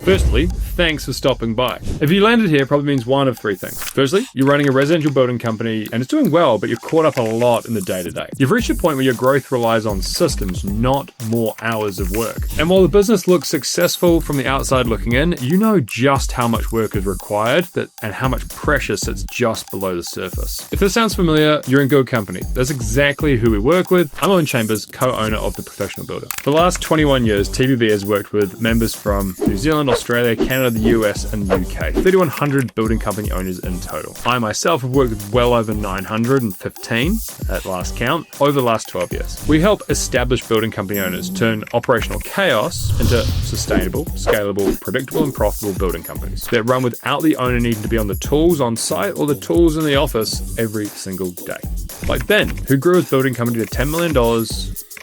Firstly, thanks for stopping by. If you landed here, it probably means one of three things. Firstly, you're running a residential building company and it's doing well, but you're caught up a lot in the day-to-day. You've reached a point where your growth relies on systems, not more hours of work. And while the business looks successful from the outside looking in, you know just how much work is required and how much pressure sits just below the surface. If this sounds familiar, you're in good company. That's exactly who we work with. I'm Owen Chambers, co-owner of The Professional Builder. For the last 21 years, TBB has worked with members from New Zealand, Australia, Canada, the US, and the UK. 3,100 building company owners in total. I myself have worked with well over 915 at last count over the last 12 years. We help established building company owners turn operational chaos into sustainable, scalable, predictable, and profitable building companies that run without the owner needing to be on the tools on site or the tools in the office every single day. Like Ben, who grew his building company to $10 million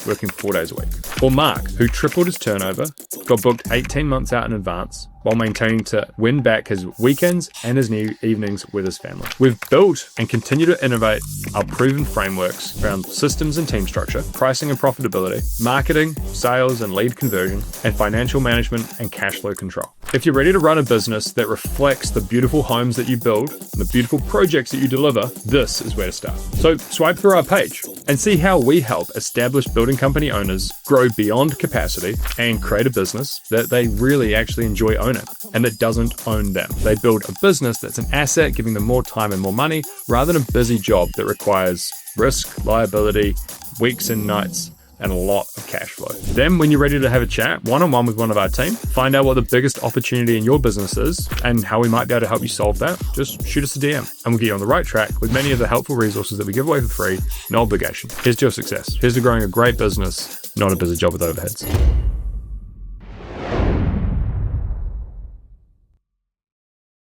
working 4 days a week. Or Mark, who tripled his turnover, got booked 18 months out in advance, while maintaining to win back his weekends and his new evenings with his family. We've built and continue to innovate our proven frameworks around systems and team structure, pricing and profitability, marketing, sales and lead conversion, and financial management and cash flow control. If you're ready to run a business that reflects the beautiful homes that you build and the beautiful projects that you deliver, this is where to start. So swipe through our page and see how we help established building company owners grow beyond capacity and create a business that they really actually enjoy owning and that doesn't own them. They build a business that's an asset, giving them more time and more money rather than a busy job that requires risk, liability, weeks and nights, and a lot of cash flow. Then when you're ready to have a chat one-on-one with one of our team, find out what the biggest opportunity in your business is and how we might be able to help you solve that, just shoot us a DM and we'll get you on the right track with many of the helpful resources that we give away for free, no obligation. Here's to your success. Here's to growing a great business, not a busy job with overheads.